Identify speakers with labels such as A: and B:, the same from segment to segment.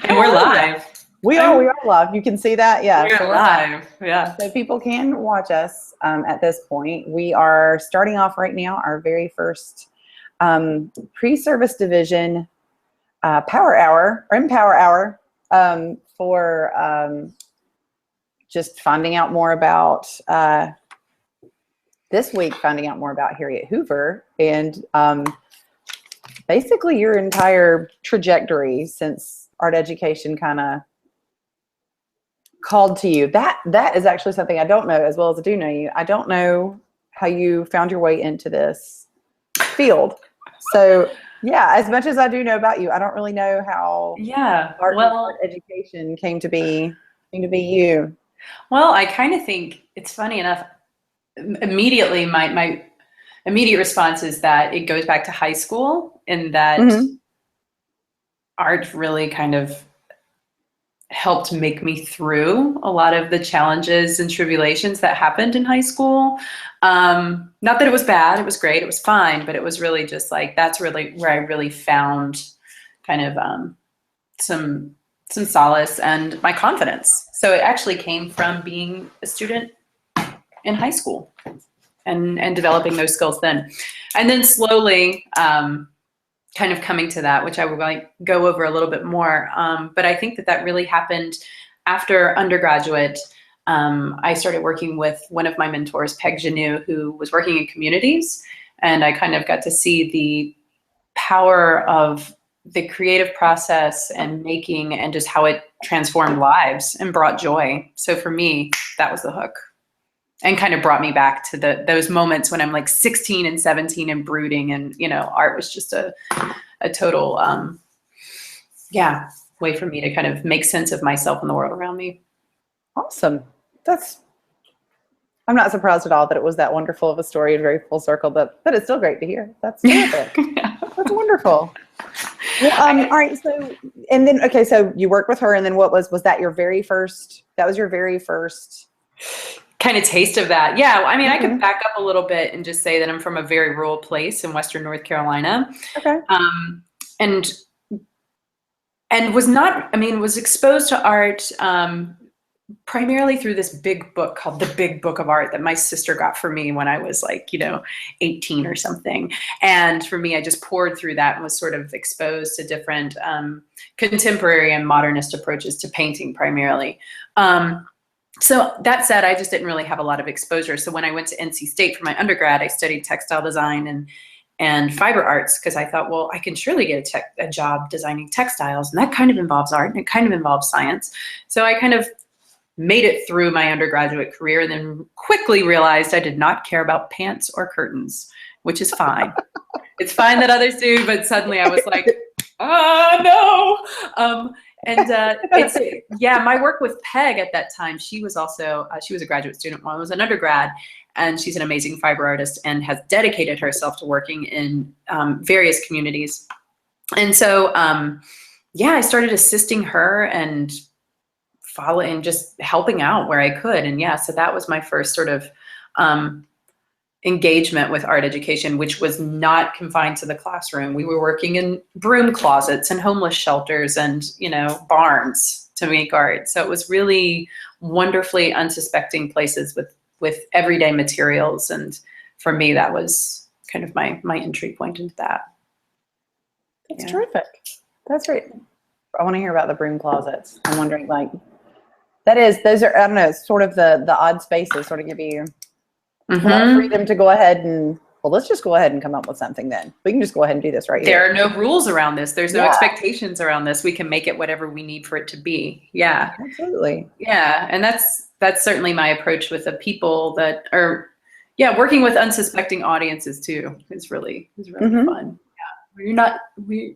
A: And we're live.
B: We are live. You can see that. Yeah.
A: We're live. Yeah.
B: So people can watch us at this point. We are starting off right now our very first Preservice Division Power Hour or EmPower Hour for just finding out more about this week, finding out more about Harriet Hoover and basically your entire trajectory since art education kind of called to you. That is actually something I don't know as well as I do know you. I don't know how you found your way into this field. So yeah, as much as I do know about you, I don't really know how art education came to be you.
A: Well, I kind of think it's funny enough. Immediately, my immediate response is that it goes back to high school, and that art really kind of helped make me through a lot of the challenges and tribulations that happened in high school. Not that it was bad, it was great, it was fine, but it was really just like, that's really where I really found kind of some solace and my confidence. So it actually came from being a student in high school and developing those skills then. And then slowly, kind of coming to that, which I will go over a little bit more. But I think that really happened after undergraduate. I started working with one of my mentors, Peg Janou, who was working in communities. And I kind of got to see the power of the creative process and making and just how it transformed lives and brought joy. So for me, that was the hook. And kind of brought me back to those moments when I'm like 16 and 17 and brooding, and art was just a total way for me to kind of make sense of myself and the world around me.
B: Awesome. I'm not surprised at all that it was that wonderful of a story and very full circle, but it's still great to hear. That's terrific. That's wonderful. Well, all right. So, and then, okay, so you worked with her, and then was that your very first, that was your very first
A: kind of taste of that? Yeah. I mean, I could back up a little bit and just say that I'm from a very rural place in Western North Carolina.
B: Okay.
A: And was exposed to art primarily through this big book called The Big Book of Art that my sister got for me when I was like, 18 or something. And for me, I just poured through that and was sort of exposed to different contemporary and modernist approaches to painting primarily. So that said, I just didn't really have a lot of exposure. So when I went to NC State for my undergrad, I studied textile design and fiber arts, because I thought, well, I can surely get a job designing textiles, and that kind of involves art and it kind of involves science. So I kind of made it through my undergraduate career and then quickly realized I did not care about pants or curtains, which is fine. It's fine that others do, but suddenly I was like, oh no. My work with Peg at that time, she was also, she was a graduate student while I was an undergrad, and she's an amazing fiber artist and has dedicated herself to working in various communities. And so, I started assisting her and following, just helping out where I could. And so that was my first sort of engagement with art education, which was not confined to the classroom. We were working in broom closets and homeless shelters and, barns to make art. So it was really wonderfully unsuspecting places with everyday materials. And for me, that was kind of my entry point into that.
B: That's terrific. That's great. I want to hear about the broom closets. I'm wondering, those are, I don't know, it's sort of the odd spaces sort of give you a lot of freedom to go ahead and, well, let's just go ahead and come up with something then. We can just go ahead and do this right here.
A: There are no rules around this. There's no expectations around this. We can make it whatever we need for it to be. Yeah.
B: Absolutely.
A: Yeah. And that's certainly my approach with the people that are, working with unsuspecting audiences too is really fun. Yeah.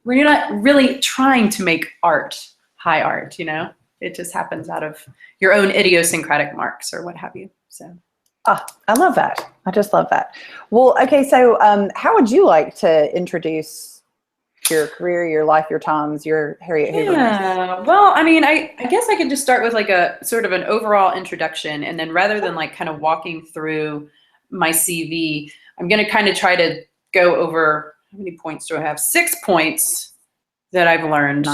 A: We're not really trying to make art, high art, it just happens out of your own idiosyncratic marks or what have you. So.
B: I love that. I just love that. Well, okay. So how would you like to introduce your career, your life, your times, your Harriet Hoover?
A: Yeah. Well, I mean, I guess I could just start with like a sort of an overall introduction, and then rather than like kind of walking through my CV, I'm going to kind of try to go over, how many points do I have? 6 points that I've learned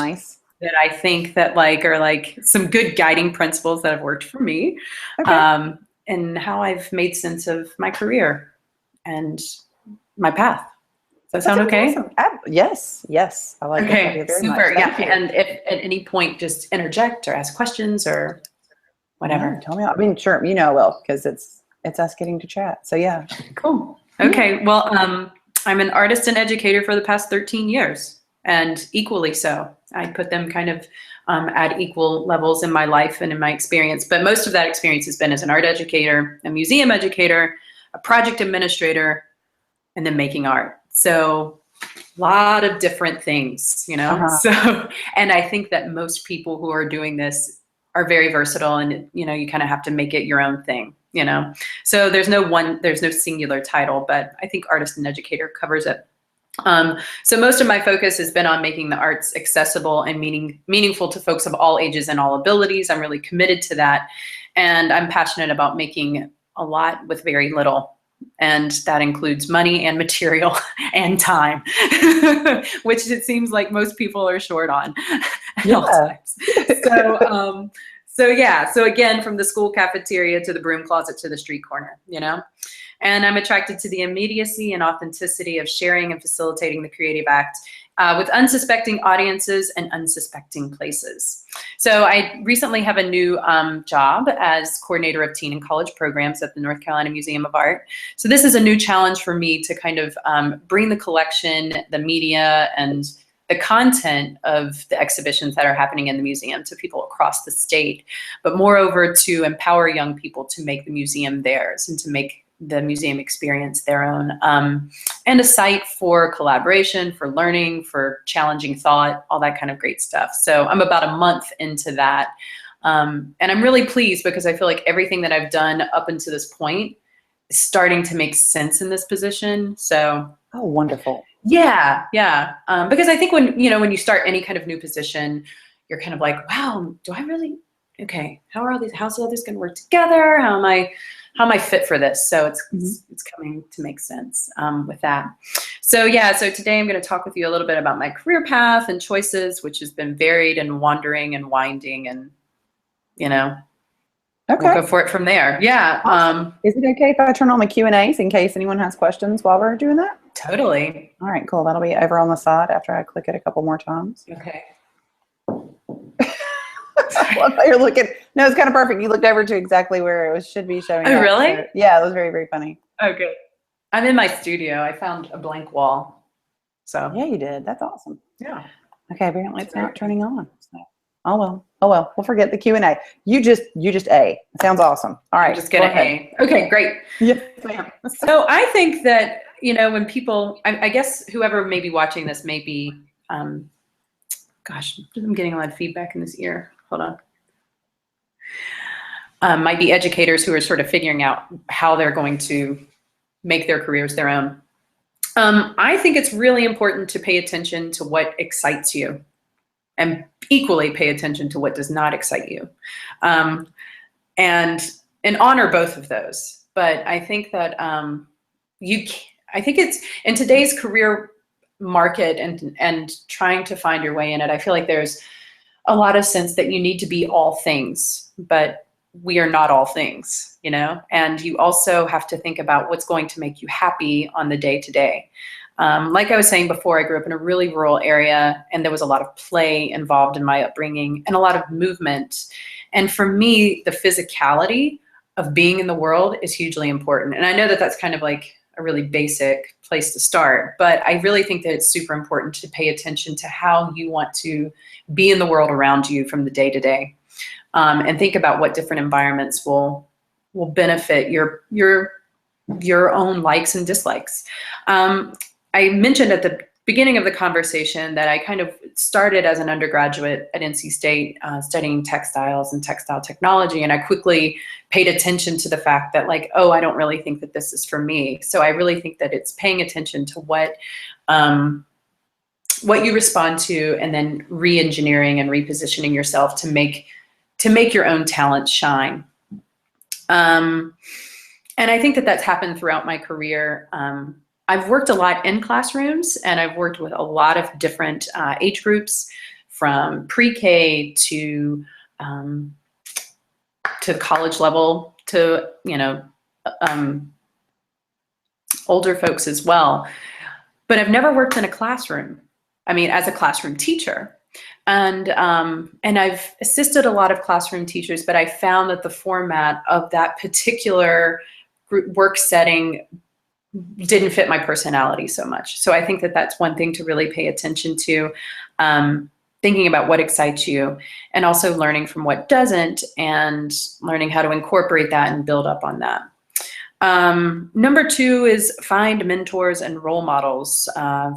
A: that I think that like are like some good guiding principles that have worked for me, and how I've made sense of my career and my path. Does that sound okay?
B: Awesome. Yes, yes. I like this idea very much.
A: Super.
B: Thank
A: Yeah.
B: you.
A: And if at any point, just interject or ask questions or whatever.
B: No, tell me. I mean, sure, you know, I will, because it's us getting to chat. So yeah.
A: Cool. Okay. Well, I'm an artist and educator for the past 13 years, and equally so. I put them kind of at equal levels in my life and in my experience. But most of that experience has been as an art educator, a museum educator, a project administrator, and then making art. So a lot of different things, you know? So, and I think that most people who are doing this are very versatile, and, you know, you kind of have to make it your own thing, you know? So there's no singular title, but I think artist and educator covers it. So most of my focus has been on making the arts accessible and meaningful to folks of all ages and all abilities. I'm really committed to that. And I'm passionate about making a lot with very little. And that includes money and material and time, which it seems like most people are short on at all times. So again, from the school cafeteria to the broom closet to the street corner, you know? And I'm attracted to the immediacy and authenticity of sharing and facilitating the creative act with unsuspecting audiences and unsuspecting places. So I recently have a new job as coordinator of teen and college programs at the North Carolina Museum of Art. So this is a new challenge for me to kind of bring the collection, the media, and the content of the exhibitions that are happening in the museum to people across the state, but moreover to empower young people to make the museum theirs and to make the museum experience their own, and a site for collaboration, for learning, for challenging thought, all that kind of great stuff. So I'm about a month into that. And I'm really pleased because I feel like everything that I've done up until this point is starting to make sense in this position. So.
B: Oh, wonderful.
A: Yeah. Because I think when you start any kind of new position, you're kind of like, wow, do I really, okay, how's all this going to work together? How am I fit for this? So it's coming to make sense with that. So today I'm going to talk with you a little bit about my career path and choices, which has been varied and wandering and winding, and we'll go for it from there. Yeah.
B: Awesome. Is it okay if I turn on the Q&As in case anyone has questions while we're doing that?
A: Totally.
B: All right, cool. That'll be over on the side after I click it a couple more times.
A: Okay.
B: I love how you're looking. No, it's kind of perfect. You looked over to exactly where it should be showing up.
A: Really?
B: So, yeah, it was very, very funny.
A: Okay. I'm in my studio. I found a blank wall. So
B: yeah, you did. That's awesome.
A: Yeah.
B: Okay, apparently it's not turning on. So, oh well. We'll forget the Q&A. You just A. Sounds awesome. All right.
A: Just get an A. Okay, great.
B: Yes, ma'am.
A: So I think that, when people, I guess whoever may be watching this may be, gosh, I'm getting a lot of feedback in this ear. Hold on. Might be educators who are sort of figuring out how they're going to make their careers their own. I think it's really important to pay attention to what excites you, and equally pay attention to what does not excite you, and honor both of those. But I think that I think it's in today's career market and trying to find your way in it. I feel like there's a lot of sense that you need to be all things, but we are not all things, and you also have to think about what's going to make you happy on the day to day. Like I was saying before, I grew up in a really rural area, and there was a lot of play involved in my upbringing and a lot of movement. And for me, the physicality of being in the world is hugely important. And I know that that's kind of like a really basic place to start, but I really think that it's super important to pay attention to how you want to be in the world around you from the day to day, and think about what different environments will benefit your own likes and dislikes. I mentioned at the beginning of the conversation that I kind of started as an undergraduate at NC State studying textiles and textile technology, and I quickly paid attention to the fact that I don't really think that this is for me. So I really think that it's paying attention to what you respond to, and then re-engineering and repositioning yourself to make your own talent shine. And I think that that's happened throughout my career. I've worked a lot in classrooms, and I've worked with a lot of different age groups, from pre-K to college level to, you know, older folks as well. But I've never worked in a classroom. I mean, as a classroom teacher. And I've assisted a lot of classroom teachers, but I found that the format of that particular group work setting didn't fit my personality so much. So I think that that's one thing to really pay attention to, thinking about what excites you and also learning from what doesn't and learning how to incorporate that and build up on that. Number 2 is find mentors and role models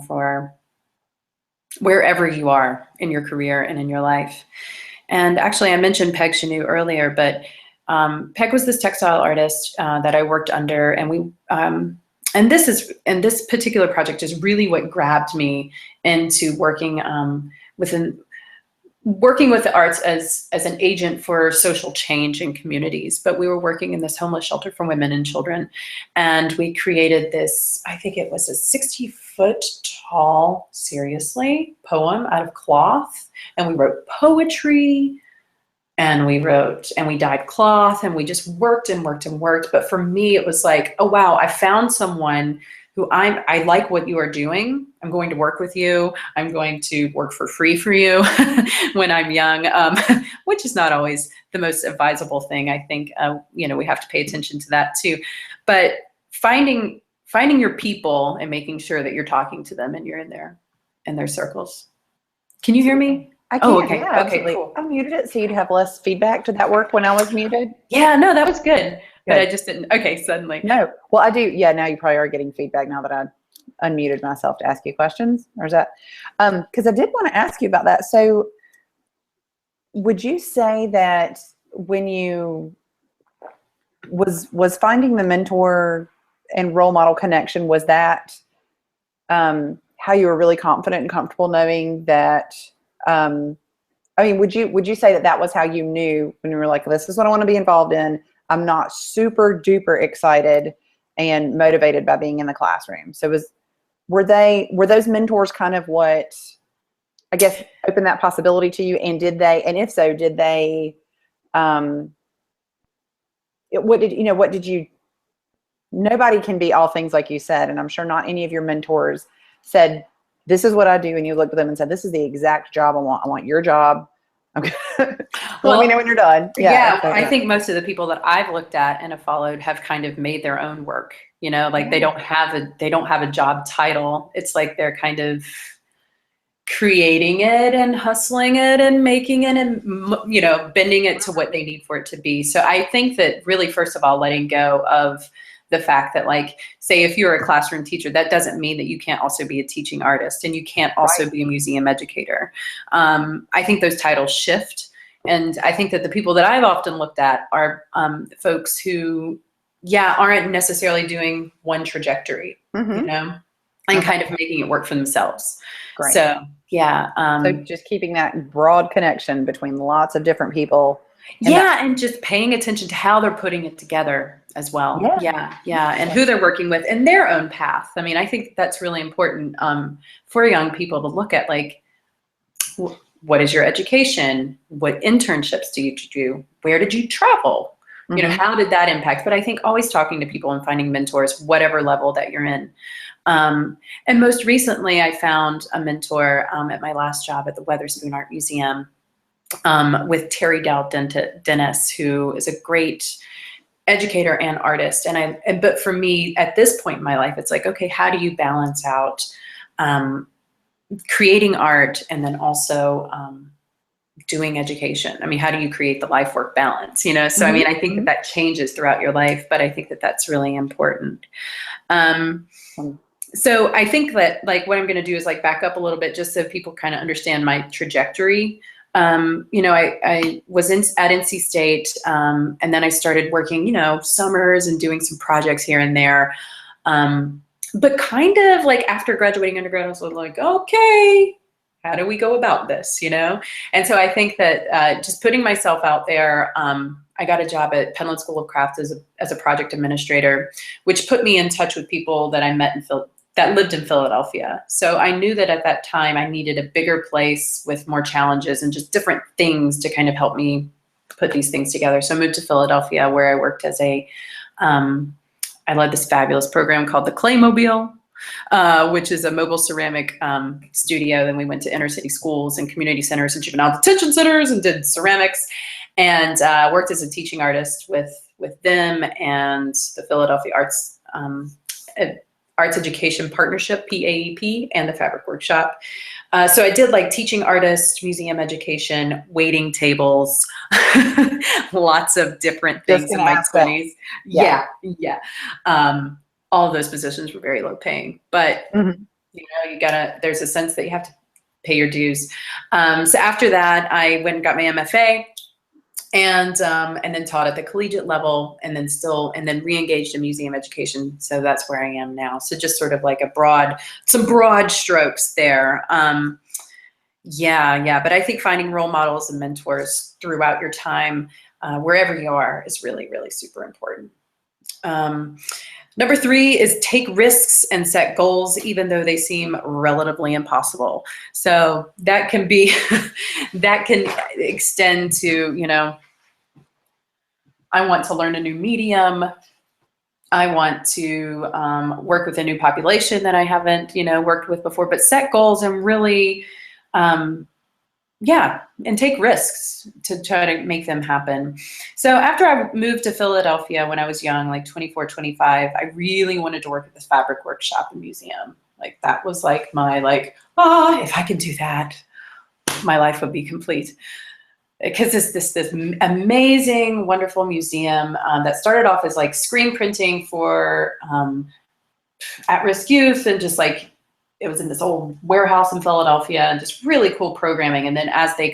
A: for wherever you are in your career and in your life. And actually, I mentioned Peg Chanou earlier, but Peg was this textile artist that I worked under, and we and this particular project is really what grabbed me into working with the arts as an agent for social change in communities. But we were working in this homeless shelter for women and children, and we created this, I think it was a 60-foot tall, seriously, poem out of cloth, and we wrote poetry, and we dyed cloth, and we just worked and worked and worked. But for me, it was like, oh wow, I found someone who I like what you are doing. I'm going to work with you. I'm going to work for free for you when I'm young, which is not always the most advisable thing. I think, you know, we have to pay attention to that too. But finding your people and making sure that you're talking to them and you're in their circles. Can you hear me?
B: I can.
A: Oh, okay.
B: Yeah,
A: okay, cool.
B: I muted it so you'd have less feedback. Did that work when I was muted?
A: Yeah, no, that was good. But I just didn't. Okay, suddenly.
B: No. Well, I do. Yeah, now you probably are getting feedback now that I unmuted myself to ask you questions. Or is that? Because I did want to ask you about that. So would you say that when you was finding the mentor and role model connection, was that how you were really confident and comfortable knowing that, I mean, would you say that was how you knew when you were like, this is what I want to be involved in? I'm not super duper excited and motivated by being in the classroom. So were those mentors kind of what, I guess, opened that possibility to you? And if so, did they, nobody can be all things like you said. And I'm sure not any of your mentors said, this is what I do. And you looked at them and said, this is the exact job I want. I want your job. Okay. Let me know when you're done.
A: Yeah, I think most of the people that I've looked at and have followed have kind of made their own work, you know, like they don't have a job title. It's like they're kind of creating it and hustling it and making it and, you know, bending it to what they need for it to be. So I think that really, first of all, letting go of the fact that, like, say if you're a classroom teacher, that doesn't mean that you can't also be a teaching artist and you can't also be a museum educator. I think those titles shift. And I think that the people that I've often looked at are folks who, aren't necessarily doing one trajectory, you know, and kind of making it work for themselves.
B: Great.
A: So,
B: so just keeping that broad connection between lots of different people.
A: And just paying attention to how they're putting it together as well. And who they're working with and their own path. I mean, I think that's really important for young people to look at, like, what is your education? What internships do you do? Where did you travel? You know, how did that impact? But I think always talking to people and finding mentors, whatever level that you're in. And most recently, I found a mentor at my last job at the Weatherspoon Art Museum with Terry Dow Dennis, who is a great educator and artist. But for me, at this point in my life, it's like, okay, how do you balance out creating art and then also doing education? I mean, how do you create the life-work balance, you know? So, I mean, I think that changes throughout your life, but I think that that's really important. So I think that, like, what I'm going to do is, like, back up a little bit just so people kind of understand my trajectory. You know, I was at NC State, and then I started working, you know, summers and doing some projects here and there. But kind of like after graduating undergrad, I was like, okay, how do we go about this, you know? And so I think that just putting myself out there, I got a job at Penland School of Craft as a project administrator, which put me in touch with people that I met in that lived in Philadelphia. So I knew that at that time I needed a bigger place with more challenges and just different things to kind of help me put these things together. So I moved to Philadelphia, where I worked as I led this fabulous program called the Claymobile, which is a mobile ceramic studio. Then we went to inner city schools and community centers and juvenile detention centers and did ceramics, and worked as a teaching artist with them and the Philadelphia Arts Education Partnership, PAEP, and the Fabric Workshop. So I did like teaching artists, museum education, waiting tables, lots of different things in my 20s. Yeah. All of those positions were very low paying, but there's a sense that you have to pay your dues. So after that, I went and got my MFA, and then taught at the collegiate level, and then re-engaged in museum education. So that's where I am now. So just sort of like some broad strokes there. But I think finding role models and mentors throughout your time, wherever you are, is really, really super important. Number 3 is take risks and set goals, even though they seem relatively impossible. So that can be, that can extend to, I want to learn a new medium. I want to work with a new population that I haven't, worked with before, but set goals and really, and take risks to try to make them happen. So after I moved to Philadelphia when I was young, like 24, 25, I really wanted to work at this fabric workshop and museum. Like that was like my if I could do that, my life would be complete. Because it's this amazing, wonderful museum that started off as like screen printing for at-risk youth, and just like it was in this old warehouse in Philadelphia, and just really cool programming. And then as they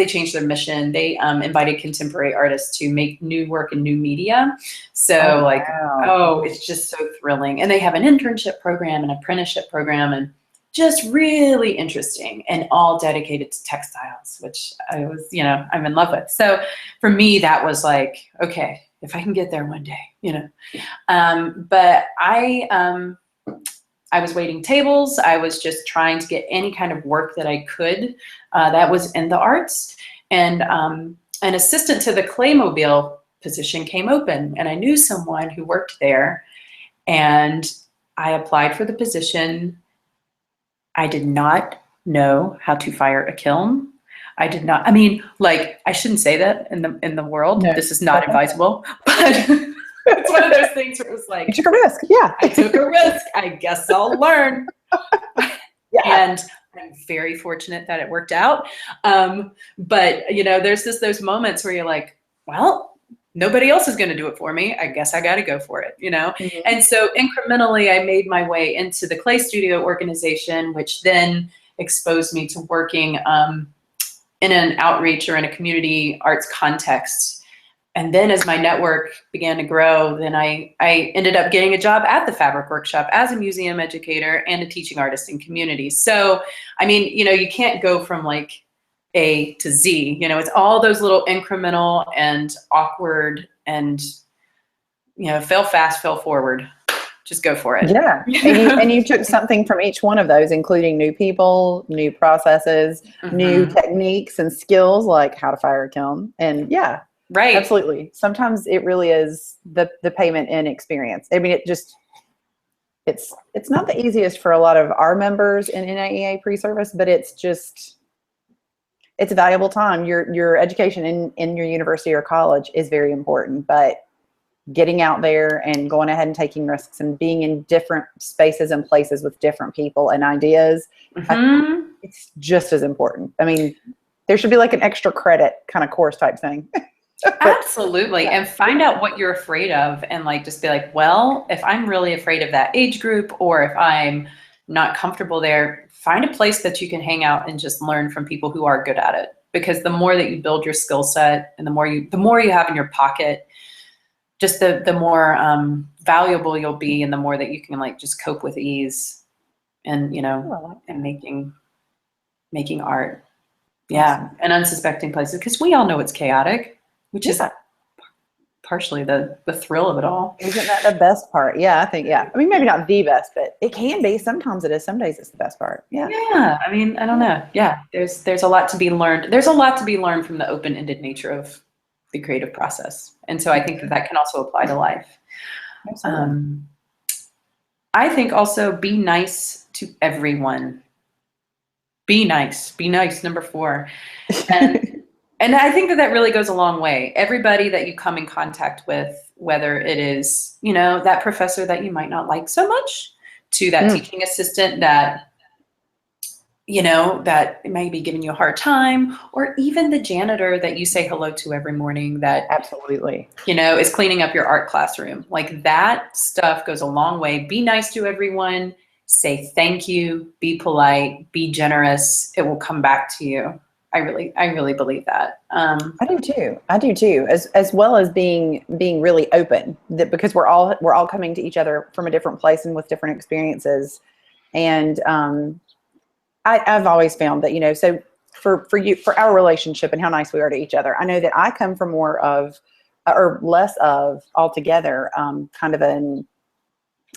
A: changed their mission, they invited contemporary artists to make new work and new media. So it's just so thrilling. And they have an internship program, an apprenticeship program, and just really interesting, and all dedicated to textiles, which I was, I'm in love with. So for me, that was like, okay, if I can get there one day, but I was waiting tables. I was just trying to get any kind of work that I could that was in the arts. And an assistant to the Claymobile position came open, and I knew someone who worked there, and I applied for the position. I did not know how to fire a kiln. I did not, I shouldn't say that in the world. No. This is not advisable, but it's one of those things where it was like,
B: you took a risk. Yeah.
A: I took a risk. I guess I'll learn. And I'm very fortunate that it worked out. But there's those moments where you're like, well, nobody else is going to do it for me. I guess I got to go for it, Mm-hmm. And so incrementally, I made my way into the Clay Studio organization, which then exposed me to working in an outreach or in a community arts context. And then as my network began to grow, then I ended up getting a job at the Fabric Workshop as a museum educator and a teaching artist in communities. So, you can't go from like A to Z, it's all those little incremental and awkward and, fail fast, fail forward, just go for it.
B: Yeah. And you took something from each one of those, including new people, new processes, mm-hmm. new techniques and skills, like how to fire a kiln. And
A: right.
B: Absolutely. Sometimes it really is the payment in experience. It's not the easiest for a lot of our members in NAEA pre-service, but it's a valuable time. Your education in your university or college is very important, but getting out there and going ahead and taking risks and being in different spaces and places with different people and ideas, mm-hmm. It's just as important. There should be like an extra credit kind of course type thing.
A: Absolutely. And find out what you're afraid of, and just be like, well, if I'm really afraid of that age group, or if I'm not comfortable there, find a place that you can hang out and just learn from people who are good at it. Because the more that you build your skill set, and the more you have in your pocket, just the more valuable you'll be, and the more that you can just cope with ease, and and making art. Yeah, and unsuspecting places, because we all know it's chaotic, which is partially the thrill of it all.
B: Isn't that the best part? Yeah, I think, yeah. I mean, maybe not the best, but it can be. Sometimes it is. Some days it's the best part. Yeah.
A: Yeah. I mean, I don't know. Yeah. There's a lot to be learned. There's a lot to be learned from the open-ended nature of the creative process. And so I think that can also apply to life. I think also be nice to everyone. Be nice. Be nice, number 4. And I think that really goes a long way. Everybody that you come in contact with, whether it is, that professor that you might not like so much, to that teaching assistant that, that may be giving you a hard time, or even the janitor that you say hello to every morning that
B: absolutely,
A: is cleaning up your art classroom. Like, that stuff goes a long way. Be nice to everyone. Say thank you. Be polite. Be generous. It will come back to you. I really believe that.
B: I do too. As well as being really open, because we're all coming to each other from a different place and with different experiences. And I've always found that, so for our relationship and how nice we are to each other, I know that I come from more of, or less of altogether, kind of an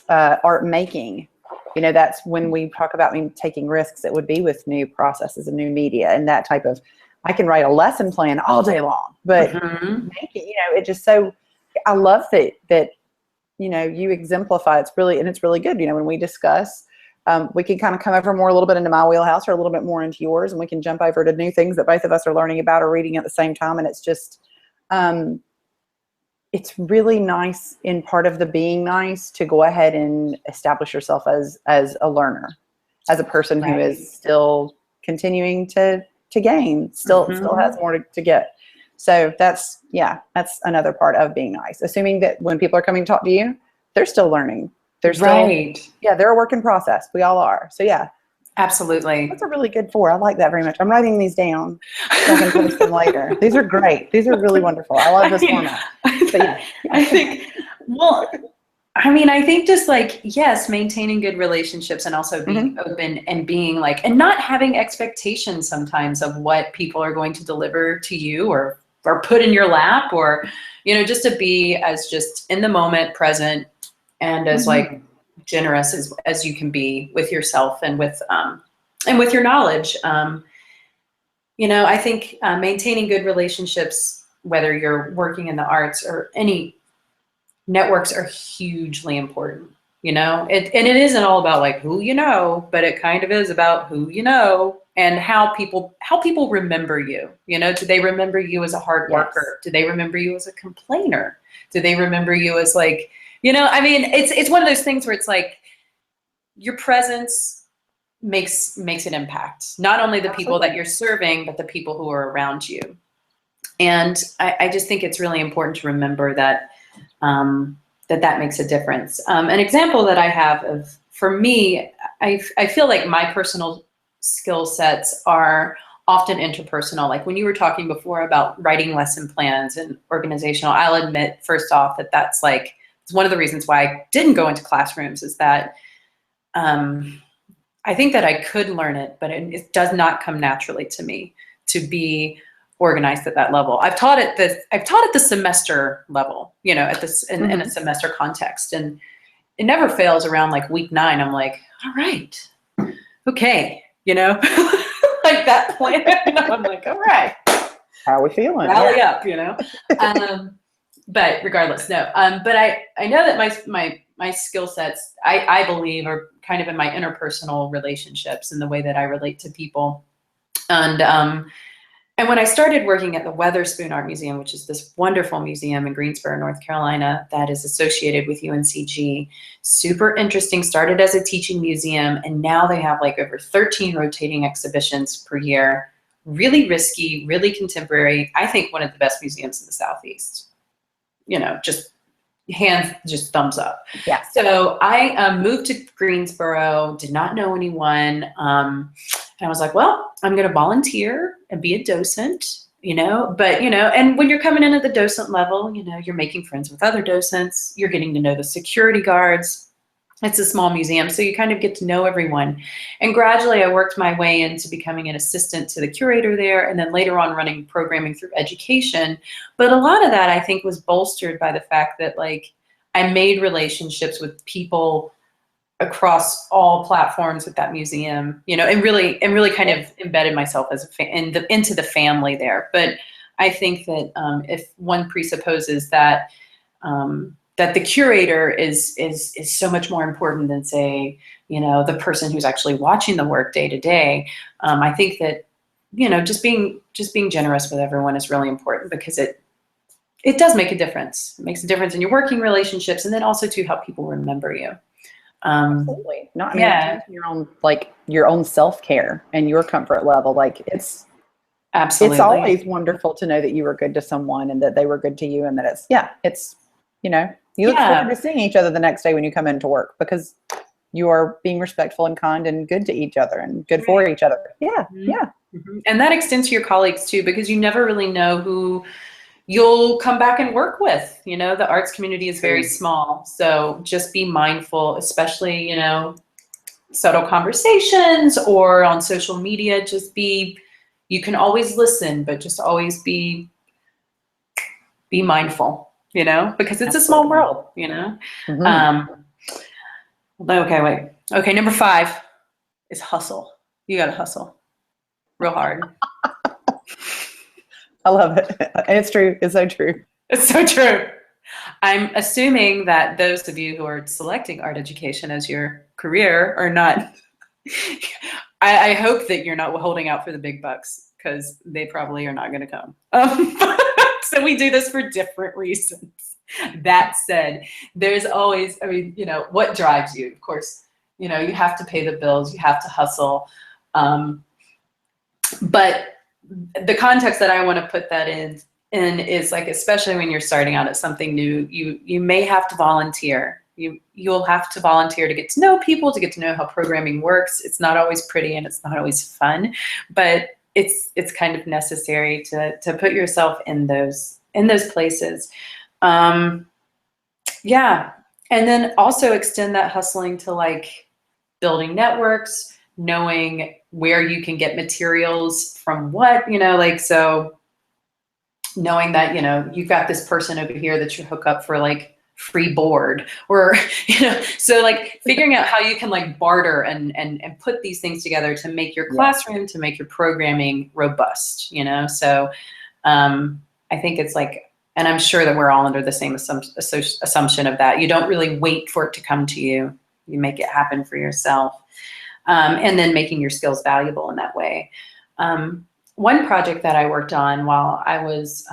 B: art making. That's when we talk about taking risks, it would be with new processes and new media and that type of, I can write a lesson plan all day long, but make it, it just so, I love that, you exemplify, it's really good. When we discuss, we can kind of come over more a little bit into my wheelhouse or a little bit more into yours, and we can jump over to new things that both of us are learning about or reading at the same time. And it's just, it's really nice, in part of the being nice, to go ahead and establish yourself as a learner, as a person who is still continuing to gain, still has more to get. So that's another part of being nice. Assuming that when people are coming to talk to you, they're still learning. They're still, they're a work in process. We all are. So yeah.
A: Absolutely.
B: That's a really good 4. I like that very much. I'm writing these down so I can post them later. These are great. These are really wonderful. I love this format.
A: I think just like, yes, maintaining good relationships and also being open and being like, and not having expectations sometimes of what people are going to deliver to you or put in your lap, or, just to be as just in the moment, present, and as like generous as you can be with yourself and with your knowledge. I think maintaining good relationships, whether you're working in the arts or any networks, are hugely important. And it isn't all about like who but it kind of is about who and how people remember you. Do they remember you as a hard worker? Do they remember you as a complainer? Do they remember you as like, it's one of those things where it's like your presence makes an impact, not only the people that you're serving, but the people who are around you. And I just think it's really important to remember that that makes a difference. An example that I have for me, I feel like my personal skill sets are often interpersonal. Like when you were talking before about writing lesson plans and organizational, I'll admit first off that that's like, it's one of the reasons why I didn't go into classrooms, is that I think that I could learn it, but it does not come naturally to me to be organized at that level. I've taught at the semester level, at this in a semester context, and it never fails around like week 9. I'm like, all right, okay, like that plan. I'm like, all right,
B: how are we feeling?
A: Rally up, But regardless, no. But I know that my skill sets, I believe, are kind of in my interpersonal relationships and the way that I relate to people. And when I started working at the Weatherspoon Art Museum, which is this wonderful museum in Greensboro, North Carolina, that is associated with UNCG, super interesting, started as a teaching museum, and now they have like over 13 rotating exhibitions per year. Really risky, really contemporary. I think one of the best museums in the Southeast. Just thumbs up.
B: Yeah.
A: So I moved to Greensboro, did not know anyone. And I was like, well, I'm going to volunteer and be a docent, but, and when you're coming in at the docent level, you're making friends with other docents, you're getting to know the security guards. It's a small museum, so you kind of get to know everyone. And gradually I worked my way into becoming an assistant to the curator there, and then later on running programming through education. But a lot of that I think was bolstered by the fact that like I made relationships with people across all platforms with that museum, you know, and really kind of embedded myself as into the family there. But I think that if one presupposes that that the curator is so much more important than, say, you know, the person who's actually watching the work day to day, I think that, you know, just being generous with everyone is really important, because it does make a difference. It makes a difference in your working relationships, and then also to help people remember you.
B: Absolutely. No, I mean, your own, like your own self-care and your comfort level. Like it's always wonderful to know that you were good to someone and that they were good to you, and that it's, you know, you look forward to seeing each other the next day when you come into work, because you are being respectful and kind and good to each other and good for each other. Yeah. Yeah.
A: And that extends to your colleagues too, because you never really know who you'll come back and work with. You know, the arts community is very small. So just be mindful, especially, you know, subtle conversations or on social media. You can always listen, but just always be mindful, you know, because it's a small world, you know. Okay, wait. Okay, number 5 is hustle. You got to hustle real hard.
B: I love it. And it's true. It's so true.
A: It's so true. I'm assuming that those of you who are selecting art education as your career are not, I hope that you're not holding out for the big bucks, because they probably are not going to come. So we do this for different reasons. That said, there's always, I mean, you know, what drives you? Of course, you know, you have to pay the bills, you have to hustle. But the context that I want to put that in is like, especially when you're starting out at something new, you may have to volunteer. You'll have to volunteer to get to know people, to get to know how programming works. It's not always pretty and it's not always fun, but it's kind of necessary to put yourself in those places. Yeah. And then also extend that hustling to like building networks, knowing where you can get materials from what, you know, like, so knowing that, you know, you've got this person over here that you hook up for like free board, or, you know, so like figuring out how you can like barter and put these things together to make your classroom, to make your programming robust, you know? So I think it's like, and I'm sure that we're all under the same assumption of that. You don't really wait for it to come to you. You make it happen for yourself. And then making your skills valuable in that way. One project that I worked on while I was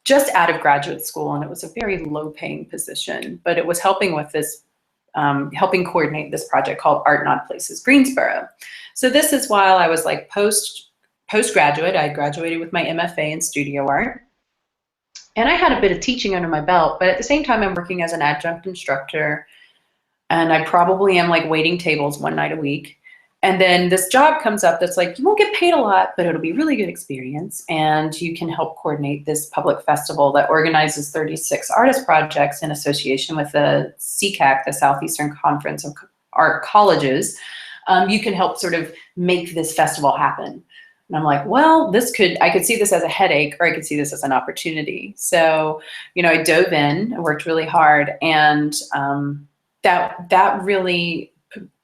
A: just out of graduate school, and it was a very low-paying position, but it was helping with this, helping coordinate this project called Art in Odd Places Greensboro. So this is while I was like postgraduate. I graduated with my MFA in studio art, and I had a bit of teaching under my belt, but at the same time I'm working as an adjunct instructor, and I probably am like waiting tables one night a week. And then this job comes up that's like, you won't get paid a lot, but it'll be a really good experience. And you can help coordinate this public festival that organizes 36 artist projects in association with the CCAC, the Southeastern Conference of Art Colleges. You can help sort of make this festival happen. And I'm like, well, I could see this as a headache, or I could see this as an opportunity. So, you know, I dove in, I worked really hard, and that really,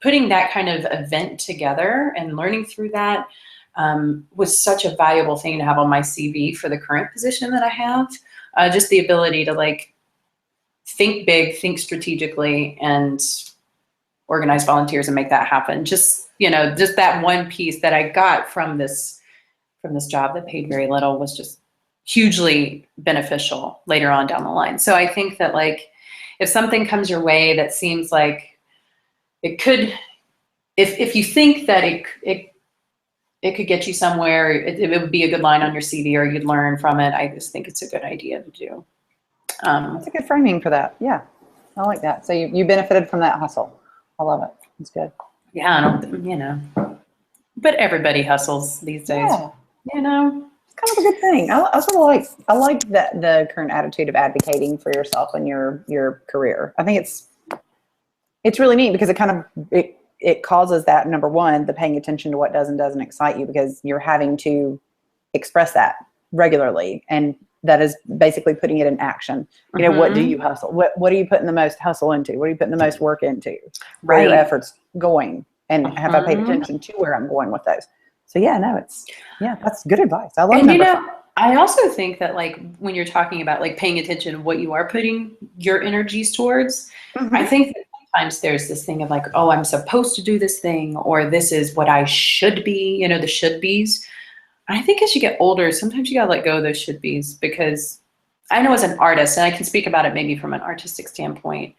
A: putting that kind of event together and learning through that was such a valuable thing to have on my CV for the current position that I have. Just the ability to like think big, think strategically, and organize volunteers and make that happen. Just, you know, just that one piece that I got from this job that paid very little was just hugely beneficial later on down the line. So I think that like, if something comes your way that seems like it could, if you think that it could get you somewhere, it would be a good line on your CV, or you'd learn from it, I just think it's a good idea to do.
B: That's a good framing for that. Yeah, I like that. So you benefited from that hustle. I love it. It's good.
A: Yeah, I don't, you know, but everybody hustles these days.
B: Yeah.
A: You know,
B: it's kind of a good thing. I like that, the current attitude of advocating for yourself and your career. I think it's really neat because it kind of, it causes that, number one, the paying attention to what does and doesn't excite you, because you're having to express that regularly. And that is basically putting it in action. You know, what do you hustle? What are you putting the most hustle into? What are you putting the most work into? Where are your efforts going? And have I paid attention to where I'm going with those? So yeah, no, that's good advice. I love number 5.
A: I also think that like when you're talking about like paying attention to what you are putting your energies towards, I think that sometimes there's this thing of like, oh, I'm supposed to do this thing, or this is what I should be, you know, the should be's. I think as you get older, sometimes you gotta let go of those should be's, because I know as an artist, and I can speak about it maybe from an artistic standpoint,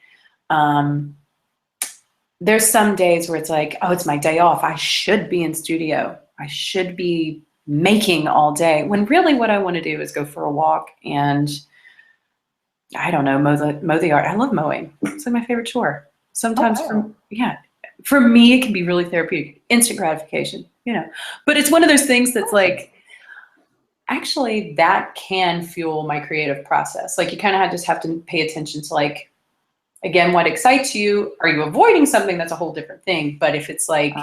A: there's some days where it's like, oh, it's my day off. I should be in studio. I should be making all day, when really what I want to do is go for a walk and, I don't know, mow the art. I love mowing. It's like my favorite chore. Sometimes for me, it can be really therapeutic, instant gratification, you know, but it's one of those things that's like, actually that can fuel my creative process. Like you kind of just have to pay attention to like, again, what excites you. Are you avoiding something? That's a whole different thing. But if it's like,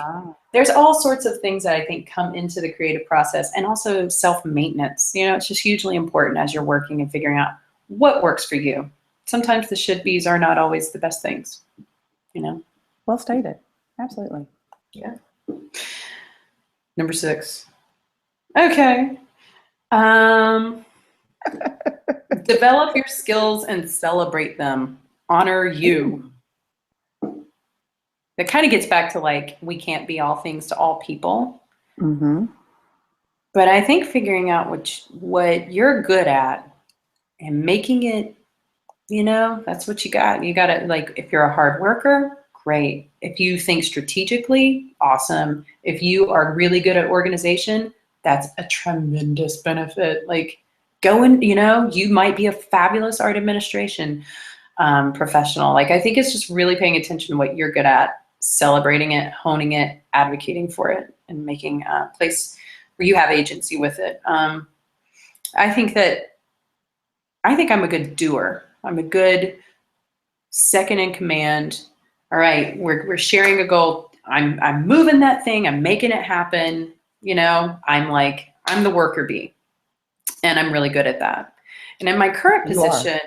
A: there's all sorts of things that I think come into the creative process, and also self-maintenance. You know, it's just hugely important as you're working and figuring out what works for you. Sometimes the should be's are not always the best things, you know?
B: Well stated. Absolutely.
A: Yeah. Number 6. Okay. Develop your skills and celebrate them. Honor you. That kind of gets back to like, we can't be all things to all people. But I think figuring out what you're good at and making it, you know, that's what you got. You got to, like, if you're a hard worker, great. If you think strategically, awesome. If you are really good at organization, that's a tremendous benefit. Like, go and, you know, you might be a fabulous art administration professional. Like, I think it's just really paying attention to what you're good at, celebrating it, honing it, advocating for it, and making a place where you have agency with it. I think I'm a good doer. I'm a good second in command. All right, we're sharing a goal. I'm moving that thing. I'm making it happen. You know, I'm the worker bee, and I'm really good at that. And in my current position,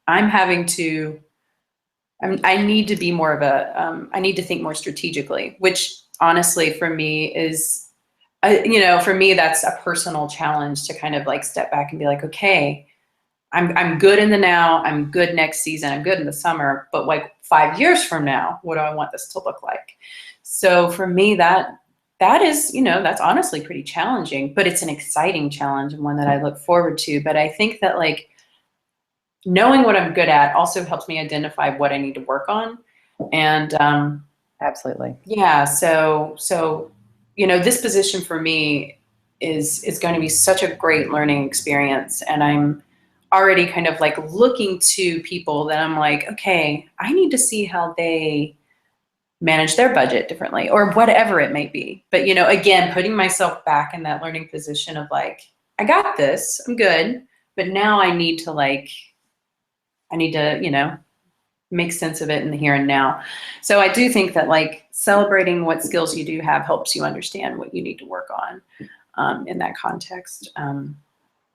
A: I'm having to, I need to be more of a, I need to think more strategically, which honestly for me is, you know, for me, that's a personal challenge to kind of like step back and be like, okay, I'm good in the now, I'm good next season, I'm good in the summer, but like 5 years from now, what do I want this to look like? So for me, that is, you know, that's honestly pretty challenging, but it's an exciting challenge and one that I look forward to. But I think that like, knowing what I'm good at also helps me identify what I need to work on. And
B: absolutely.
A: Yeah. So, you know, this position for me is going to be such a great learning experience. And I'm already kind of like looking to people that I'm like, okay, I need to see how they manage their budget differently or whatever it may be. But, you know, again, putting myself back in that learning position of like, I got this, I'm good. But now I need to, you know, make sense of it in the here and now. So I do think that like celebrating what skills you do have helps you understand what you need to work on in that context.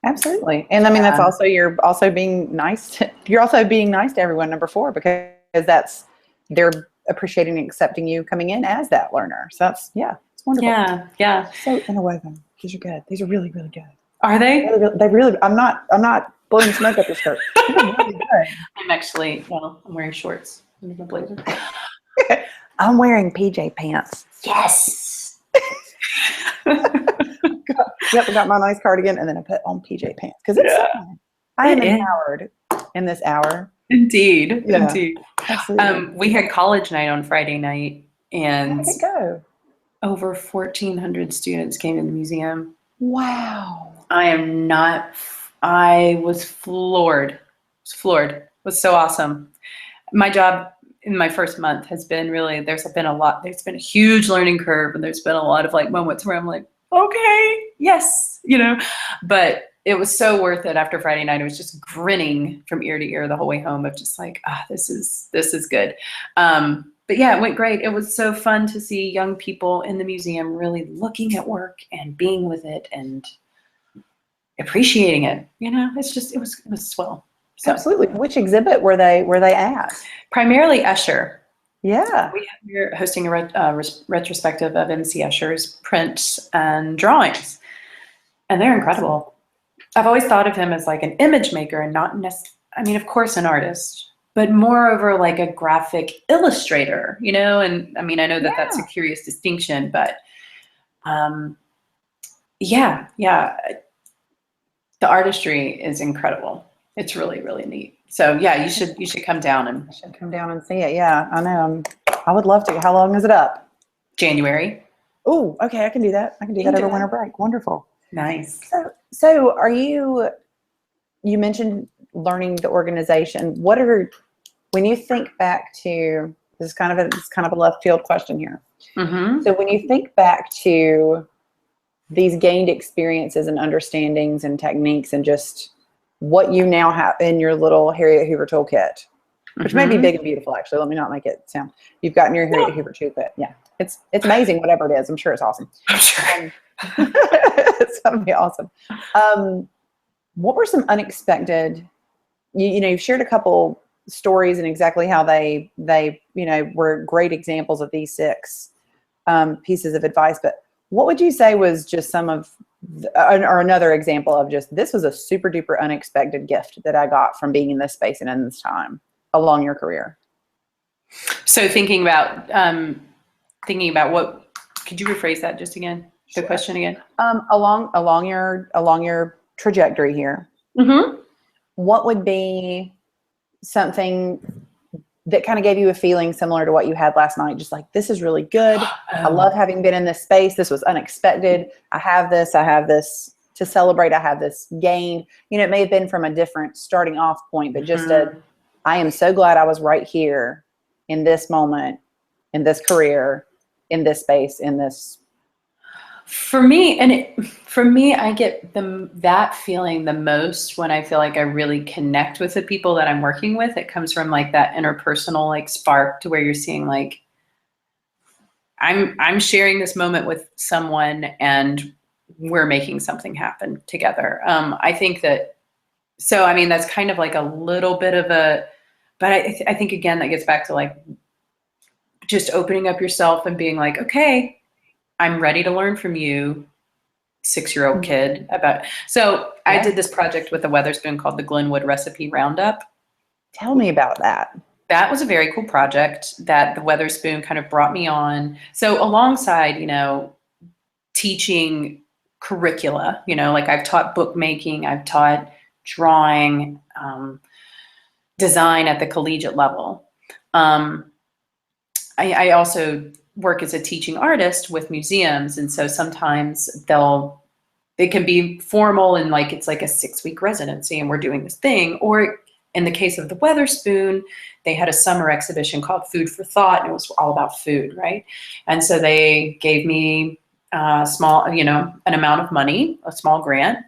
B: Absolutely. And I mean, that's also, you're also being nice to everyone, number 4, because they're appreciating and accepting you coming in as that learner. So that's, it's wonderful.
A: Yeah.
B: So in a way, then, these are good. These are really, really good.
A: Are they?
B: They really, I'm not blowing smoke up your skirt. Really good.
A: I'm wearing shorts. I'm a blazer.
B: I'm wearing PJ pants.
A: Yes.
B: Yep, I got my nice cardigan, and then I put on PJ pants because it's fun. I am empowered in this hour.
A: Indeed.
B: Absolutely.
A: We had college night on Friday night, and
B: how did it go? Over
A: 1,400 students came to the museum.
B: Wow.
A: I was floored. It was so awesome. My job in my first month has been really, there's been a huge learning curve, and there's been a lot of like moments where I'm like, okay, yes, you know, but it was so worth it. After Friday night, I was just grinning from ear to ear the whole way home of just like, this is good. But yeah, it went great. It was so fun to see young people in the museum really looking at work and being with it and appreciating it. You know, it was swell. So
B: Absolutely. Which exhibit were they at?
A: primarily Escher.
B: Yeah.
A: We're hosting a retrospective of MC Escher's prints and drawings, and they're incredible. I've always thought of him as like an image maker and not I mean, of course, an artist, but moreover like a graphic illustrator, you know? And I mean, I know that that's a curious distinction, but yeah, the artistry is incredible. It's really, really neat. So yeah, you should come down and
B: see it. Yeah, I know. I would love to. How long is it up?
A: January.
B: Oh, okay. I can do that. I can do that over winter break. Wonderful.
A: Nice.
B: So are you mentioned learning the organization. When you think back to, this is kind of a left field question here.
A: Mm-hmm.
B: So when you think back to these gained experiences and understandings and techniques and just what you now have in your little Harriet Hoover toolkit, which may be big and beautiful, actually. Let me not make it sound. You've got in your Harriet Hoover toolkit. Yeah, it's amazing. Whatever it is, I'm sure it's awesome.
A: I'm sure.
B: It's gonna be awesome. What were some unexpected? You've shared a couple stories and exactly how they were great examples of these 6 pieces of advice. But what would you say was just some of, or another example of just, this was a super duper unexpected gift that I got from being in this space and in this time along your career?
A: So thinking about what, could you rephrase that just again? The question again?
B: Along your trajectory here, what would be something that kind of gave you a feeling similar to what you had last night? Just like, this is really good. I love having been in this space. This was unexpected. I have this to celebrate. I have this gained. It may have been from a different starting off point, but just I am so glad I was right here in this moment, in this career, in this space, in this.
A: For me, I get that feeling the most when I feel like I really connect with the people that I'm working with. It comes from like that interpersonal like spark to where you're seeing like, I'm sharing this moment with someone and we're making something happen together. I think that, so, I mean, that's kind of like a little bit of but I think again, that gets back to like just opening up yourself and being like, okay, I'm ready to learn from you, 6-year-old kid I did this project with a Weatherspoon called the Glenwood Recipe Roundup.
B: Tell me about that.
A: That was a very cool project that the Weatherspoon kind of brought me on. So alongside, teaching curricula, like I've taught bookmaking, I've taught drawing, design at the collegiate level. I also work as a teaching artist with museums. And so sometimes it can be formal and like, it's like a 6-week residency and we're doing this thing. Or in the case of the Weatherspoon, they had a summer exhibition called Food for Thought, and it was all about food, right? And so they gave me a small, an amount of money, a small grant.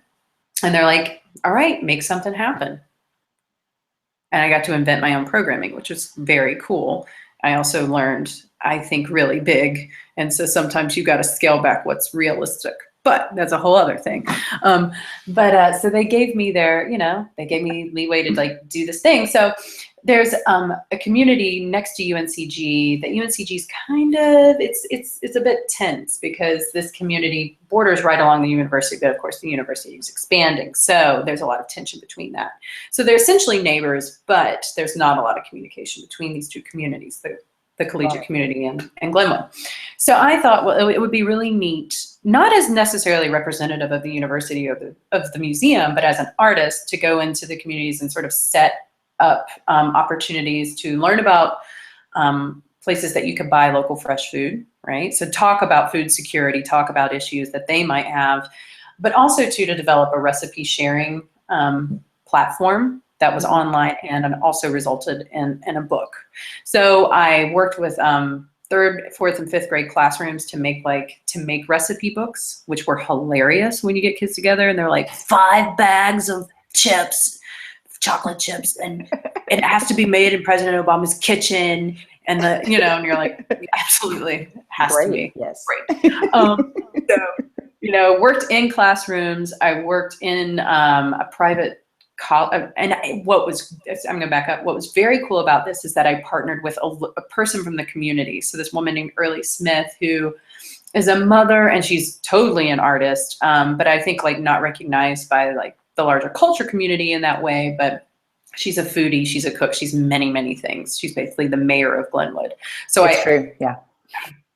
A: And they're like, all right, make something happen. And I got to invent my own programming, which was very cool. I also learned, I think, really big. And so sometimes you got to scale back what's realistic, but that's a whole other thing. So they gave me they gave me leeway to like do this thing. So there's a community next to UNCG that UNCG is kind of, it's a bit tense because this community borders right along the university, but of course the university is expanding. So there's a lot of tension between that. So they're essentially neighbors, but there's not a lot of communication between these two communities, the collegiate community and Glenwood. So I thought, well, it would be really neat, not as necessarily representative of the university or of the museum, but as an artist to go into the communities and sort of set up opportunities to learn about places that you could buy local fresh food, right? So talk about food security, talk about issues that they might have, but also to develop a recipe sharing platform that was online and also resulted in a book. So I worked with 3rd, 4th, and 5th grade classrooms to make recipe books, which were hilarious when you get kids together and they're like 5 bags of chips, chocolate chips, and it has to be made in President Obama's kitchen, And and you're like, absolutely, has to be.
B: Yes.
A: Great. So, worked in classrooms. I worked in a private college. And I'm going to back up. What was very cool about this is that I partnered with a person from the community. So this woman named Early Smith, who is a mother, and she's totally an artist. But I think like not recognized by like the larger culture community in that way. But she's a foodie. She's a cook. She's many, many things. She's basically the mayor of Glenwood. So
B: It's true. Yeah.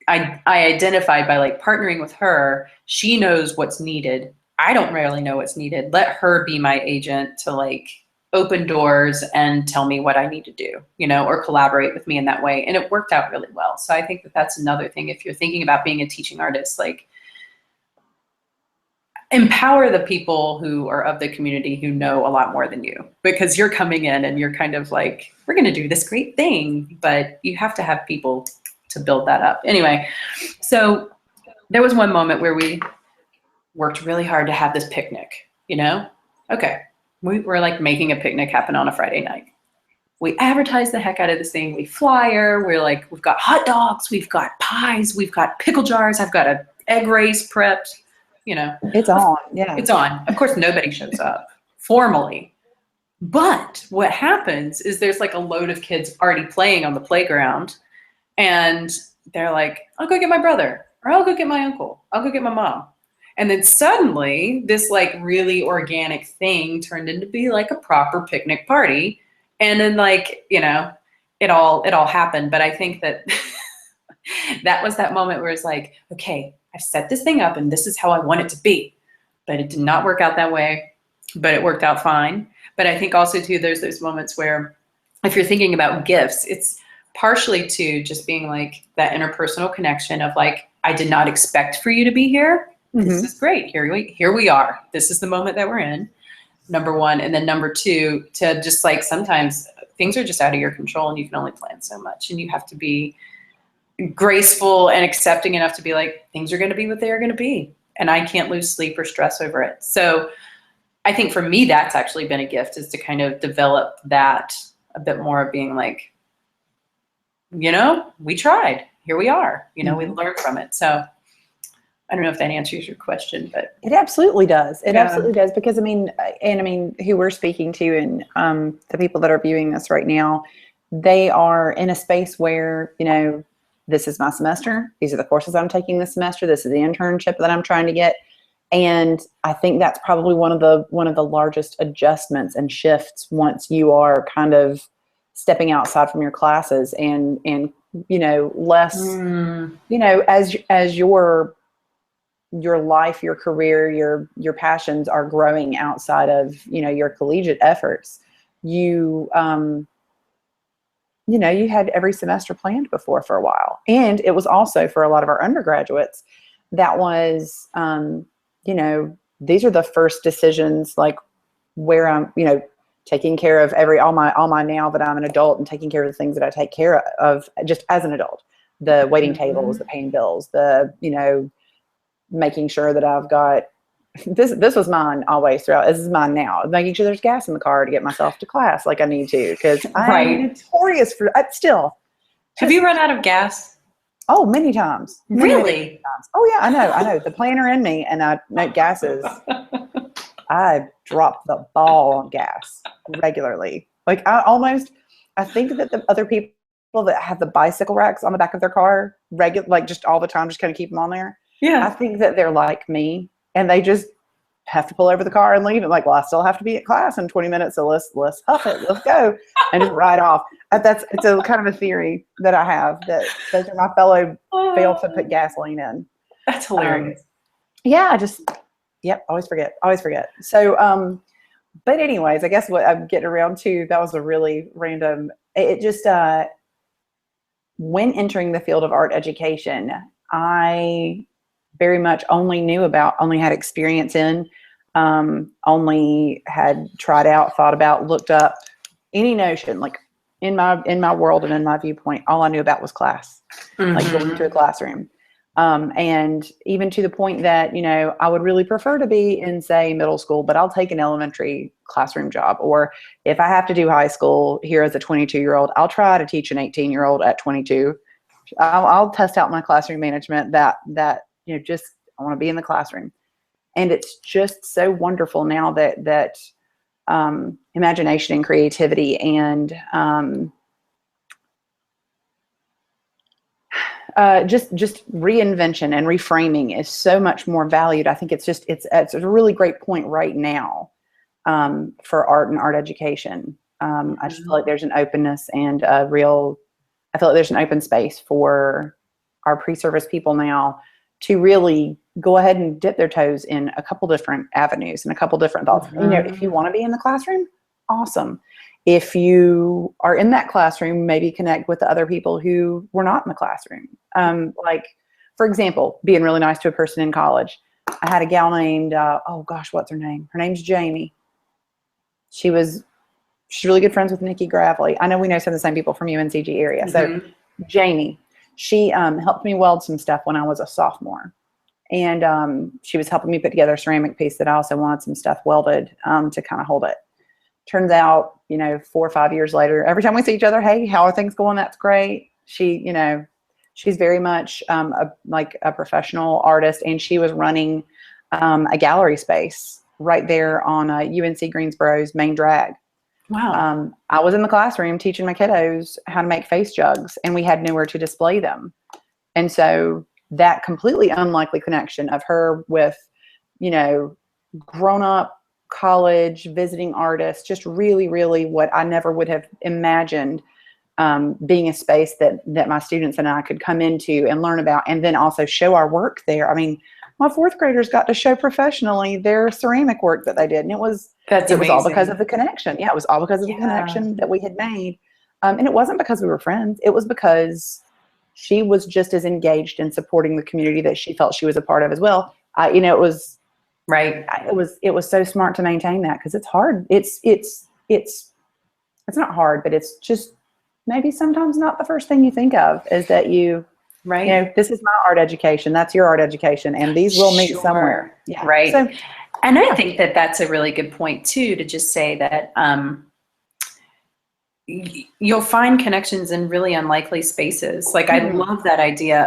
A: I identified by like partnering with her. She knows what's needed. I don't really know what's needed. Let her be my agent to like open doors and tell me what I need to do, or collaborate with me in that way. And it worked out really well. So I think that that's another thing. If you're thinking about being a teaching artist, like empower the people who are of the community who know a lot more than you, because you're coming in and you're kind of like, we're going to do this great thing, but you have to have people to build that up. Anyway, so there was one moment where we worked really hard to have this picnic, Okay, we were like making a picnic happen on a Friday night. We advertised the heck out of this thing. We flyer. We're like, we've got hot dogs, we've got pies, we've got pickle jars. I've got an egg race prepped.
B: It's on. Yeah.
A: It's on. Of course, nobody shows up formally. But what happens is there's like a load of kids already playing on the playground. And they're like, I'll go get my brother, or I'll go get my uncle. I'll go get my mom. And then suddenly this like really organic thing turned into be like a proper picnic party. And then like, it all happened. But I think that that was that moment where it's like, okay, I've set this thing up and this is how I want it to be. But it did not work out that way, but it worked out fine. But I think also too, there's those moments where if you're thinking about gifts, it's partially to just being like that interpersonal connection of like, I did not expect for you to be here. This is great. Here we are. This is the moment that we're in, number one. And then number two, to just like, sometimes things are just out of your control and you can only plan so much, and you have to be graceful and accepting enough to be like, things are going to be what they are going to be. And I can't lose sleep or stress over it. So I think for me, that's actually been a gift, is to kind of develop that a bit more of being like, we tried, here we are, we learned from it. So I don't know if that answers your question, but
B: it absolutely does. It absolutely does. Because who we're speaking to and the people that are viewing this right now, they are in a space where, this is my semester. These are the courses I'm taking this semester. This is the internship that I'm trying to get. And I think that's probably one of the largest adjustments and shifts once you are kind of stepping outside from your classes and less, as your life, your career, your passions are growing outside of, your collegiate efforts. You had every semester planned before for a while. And it was also for a lot of our undergraduates, that was, these are the first decisions, like where I'm, taking care of all my now that I'm an adult, and taking care of the things that I take care of just as an adult, the waiting tables, the paying bills, the, making sure that I've got, this was mine always throughout. This is mine now. Making sure there's gas in the car to get myself to class like I need to, because I'm notorious for still.
A: Have you run out of gas?
B: Oh, many times.
A: Really?
B: Times. Oh yeah, I know. The planner in me, and I know gases. I drop the ball on gas regularly. Like I think that the other people that have the bicycle racks on the back of their car, like just all the time, just kind of keep them on there.
A: Yeah.
B: I think that they're like me, and they just have to pull over the car and leave. And like, well, I still have to be at class in 20 minutes, so let's huff it, let's go, and just ride off. It's a kind of a theory that I have, that those are my fellow fail to put gasoline in.
A: That's hilarious.
B: Always forget. So, but anyways, I guess what I'm getting around to, that was a really random, it just, when entering the field of art education, I very much only had experience in, only had tried out, thought about, looked up any notion, like in my world and in my viewpoint, all I knew about was class, like going to a classroom. And even to the point that, I would really prefer to be in, say, middle school, but I'll take an elementary classroom job. Or if I have to do high school here as a 22-year-old, I'll try to teach an 18-year-old at 22. I'll test out my classroom management that just I want to be in the classroom. And it's just so wonderful now that imagination and creativity and just reinvention and reframing is so much more valued. I think it's a really great point right now for art and art education. I just feel like there's an openness and I feel like there's an open space for our pre-service people now to really go ahead and dip their toes in a couple different avenues and a couple different thoughts. If you want to be in the classroom, awesome. If you are in that classroom, maybe connect with the other people who were not in the classroom. Like, for example, being really nice to a person in college. I had a gal named, what's her name? Her name's Jamie. She's really good friends with Nikki Gravely. I know we know some of the same people from UNCG area. So Jamie, she helped me weld some stuff when I was a sophomore. And she was helping me put together a ceramic piece that I also wanted some stuff welded to kind of hold it. Turns out, 4 or 5 years later, every time we see each other, hey, how are things going? That's great. She's very much a professional artist, and she was running a gallery space right there on UNC Greensboro's main drag.
A: Wow.
B: I was in the classroom teaching my kiddos how to make face jugs, and we had nowhere to display them. And so that completely unlikely connection of her with, grown-up college visiting artists, just really, really what I never would have imagined being a space that my students and I could come into and learn about, and then also show our work there. I mean, my fourth graders got to show professionally their ceramic work that they did. And it was all because of the connection. Yeah, it was all because of the connection that we had made. And it wasn't because we were friends. It was because she was just as engaged in supporting the community that she felt she was a part of as well. It was right. It was so smart to maintain that, because it's hard. It's not hard, but it's just maybe sometimes not the first thing you think of is that this is my art education, that's your art education, and these will meet somewhere. Yeah.
A: Right. So, and I think that that's a really good point too, to just say that you'll find connections in really unlikely spaces. Like, I love that idea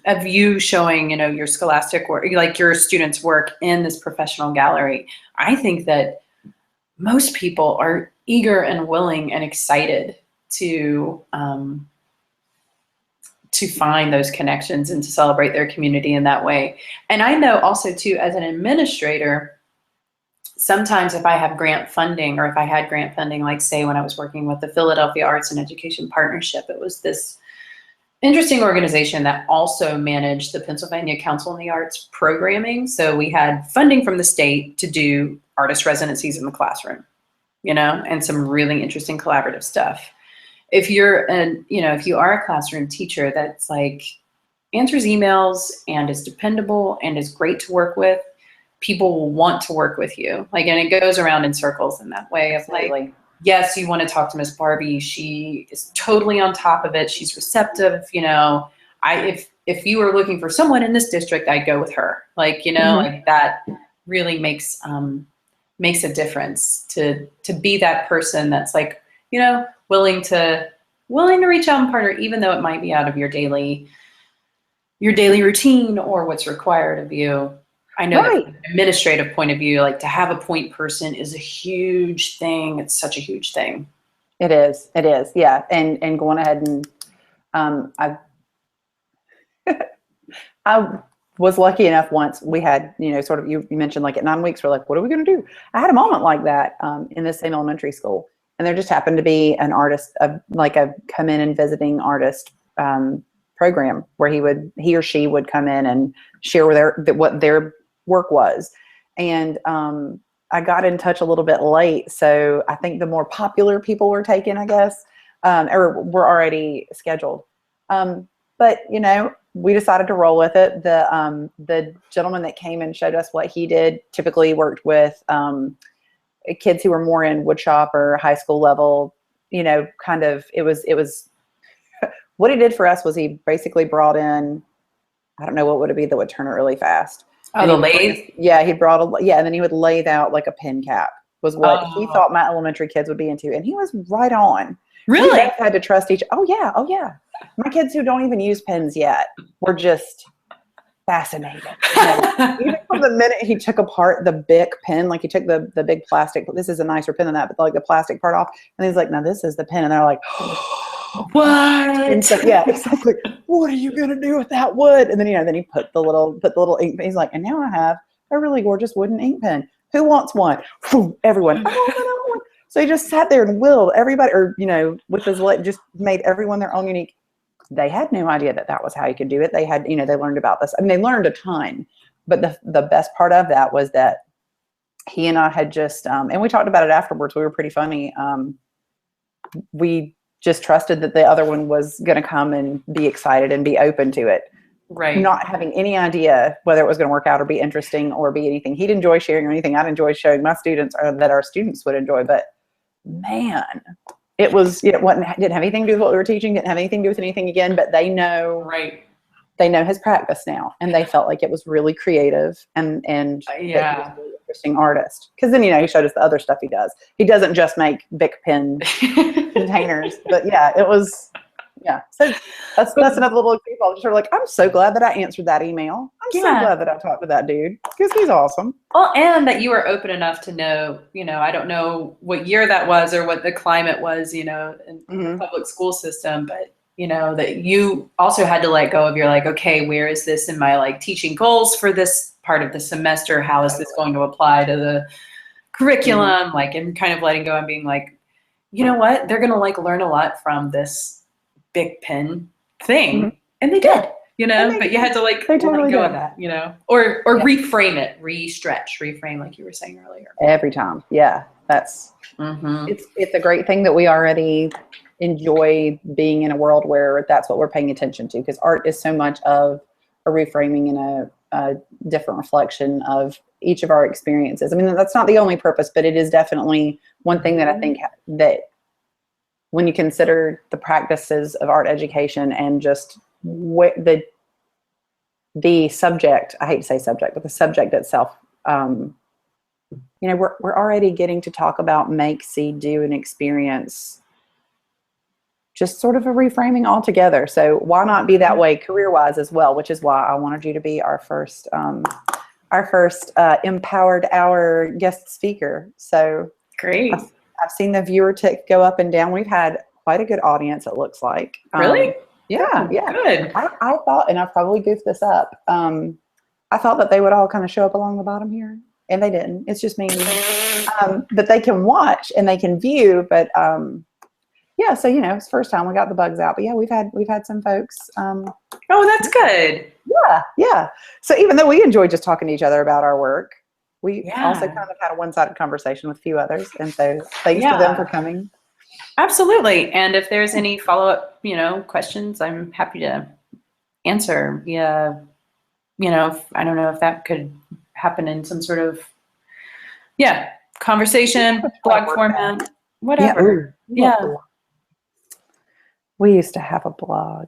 A: of you showing, your scholastic work, like your students' work in this professional gallery. I think that most people are eager and willing and excited to find those connections and to celebrate their community in that way. And I know also too, as an administrator, sometimes if I have grant funding, or if I had grant funding, like say when I was working with the Philadelphia Arts and Education Partnership, it was this interesting organization that also managed the Pennsylvania Council on the Arts programming. So we had funding from the state to do artist residencies in the classroom, and some really interesting collaborative stuff. If you're if you are a classroom teacher that's like answers emails and is dependable and is great to work with, people will want to work with you. Like, and it goes around in circles in that way of like, yes, you want to talk to Miss Barbie. She is totally on top of it. She's receptive. If you were looking for someone in this district, I'd go with her. Like, like that really makes a difference to be that person that's like, willing to reach out and partner, even though it might be out of your daily routine or what's required of you. I know that from an administrative point of view, like to have a point person is a huge thing. It's such a huge thing.
B: It is. Yeah. And going ahead and I was lucky enough once we had, sort of, you mentioned like at 9 weeks, we're like, what are we going to do? I had a moment like that in the same elementary school. And there just happened to be an artist, like a come in and visiting artist program where he or she would come in and share what their work was. And I got in touch a little bit late. So I think the more popular people were taken, I guess, or were already scheduled. But, we decided to roll with it. The gentleman that came and showed us what he did typically worked with kids who were more in woodshop or high school level, it was what he did for us was he basically brought in I don't know what would it be that would turn it really fast.
A: Oh,
B: And
A: the
B: he would
A: lathe?
B: he brought and then he would lathe out like a pen cap was what he
A: Oh,
B: thought my elementary kids would be into. And he was right on. We
A: really?
B: both had to trust oh yeah. My kids who don't even use pens yet were just fascinated. Even from the minute he took apart the Bic pen, like he took the big plastic, this is a nicer pen than that, but like the plastic part off, and he's like, "No, this is the pen," and they're like,
A: What?
B: And so, yeah, exactly. What are you gonna do with that wood? And then then he put the little ink. He's like, and now I have a really gorgeous wooden ink pen. Who wants one? Everyone. I want one. So he just sat there and willed everybody, or with his just made everyone their own unique. They had no idea that was how you could do it. They had, they learned about this. I mean, they learned a ton, but the best part of that was that he and I had just, and we talked about it afterwards. We were pretty funny. We just trusted that the other one was going to come and be excited and be open to it.
A: Right.
B: Not having any idea whether it was going to work out or be interesting or be anything. He'd enjoy sharing or anything I'd enjoy showing my students or that our students would enjoy. But man, it was, didn't have anything to do with what we were teaching, didn't have anything to do with anything again, but they know,
A: right.
B: They know his practice now, and they felt like it was really creative and that he was a really interesting artist. Because then, he showed us the other stuff he does. He doesn't just make Bic pen containers, but it was, So that's another little example. I'm just sort of like, I'm so glad that I answered that email. I'm so glad that I talked to that dude because he's awesome.
A: Well, and that you were open enough to know, I don't know what year that was or what the climate was, in the public school system, but that you also had to let go of your okay, where is this in my teaching goals for this part of the semester? How is this going to apply to the curriculum? And kind of letting go and being like, you know what? They're going to learn a lot from this Bic pen thing. And they did, but you had to let go of that, or reframe it, reframe, like you were saying earlier.
B: Every time. Yeah. That's, it's a great thing that we already enjoy being in a world where that's what we're paying attention to, because art is so much of a reframing and a different reflection of each of our experiences. I mean, that's not the only purpose, but it is definitely one thing that I think that when you consider the practices of art education and just the subject, I hate to say subject, but the subject itself, we're already getting to talk about make, see, do, and experience, just sort of a reframing altogether. So why not be that way career-wise as well, which is why I wanted you to be our first Empowered Hour guest speaker. So
A: great.
B: I've seen the viewer tick go up and down. We've had quite a good audience, it looks like.
A: Really?
B: Yeah.
A: Good.
B: I thought, and I probably goofed this up, I thought that they would all kind of show up along the bottom here, and they didn't. It's just me. But they can watch and they can view, but so it's the first time we got the bugs out. But yeah, we've had some folks.
A: Oh, that's good.
B: Yeah. So even though we enjoy just talking to each other about our work, we also kind of had a one-sided conversation with a few others. And so thanks to them for coming.
A: Absolutely. And if there's any follow-up, questions, I'm happy to answer. Yeah. I don't know if that could happen in some sort of, conversation, blog format, whatever. Yeah.
B: We used to have a blog.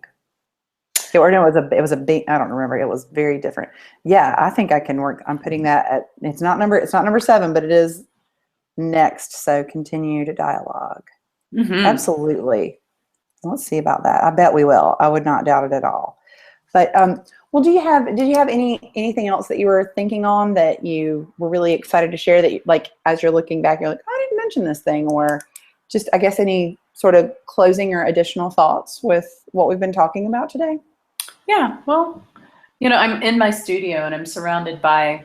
B: It was a big, I don't remember. It was very different. Yeah, I think I can work. I'm putting that at, it's not number 7, but it is next. So continue to dialogue. Absolutely. Let's see about that. I bet we will. I would not doubt it at all. But well, did you have anything else that you were thinking on that you were really excited to share that as you're looking back, you're like, I didn't mention this thing, or just, I guess, any sort of closing or additional thoughts with what we've been talking about today?
A: Yeah, well, I'm in my studio and I'm surrounded by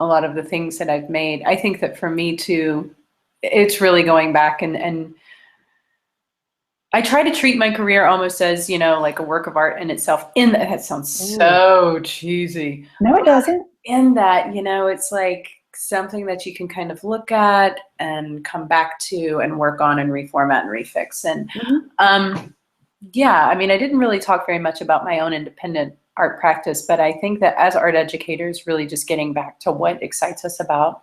A: a lot of the things that I've made. I think that for me too, it's really going back and I try to treat my career almost as, like a work of art in itself. That sounds so cheesy.
B: No, it doesn't.
A: In that, it's like something that you can kind of look at and come back to and work on and reformat and refix. And I mean, I didn't really talk very much about my own independent art practice, but I think that as art educators, really just getting back to what excites us about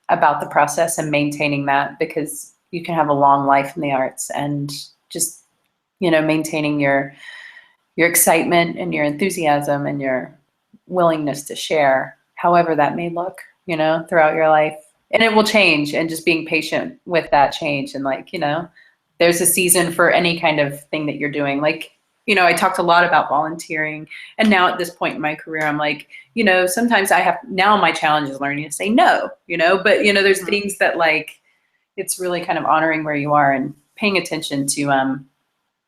A: the process and maintaining that, because you can have a long life in the arts and just, maintaining your your excitement and your enthusiasm and your willingness to share, however that may look, you know, throughout your life. And it will change, and just being patient with that change. And like, you know, there's a season for any kind of thing that you're doing. Like, you know, I talked a lot about volunteering, and now at this point in my career, I'm like, you know, sometimes now my challenge is learning to say no, you know, but you know, there's things that like, it's really kind of honoring where you are and paying attention to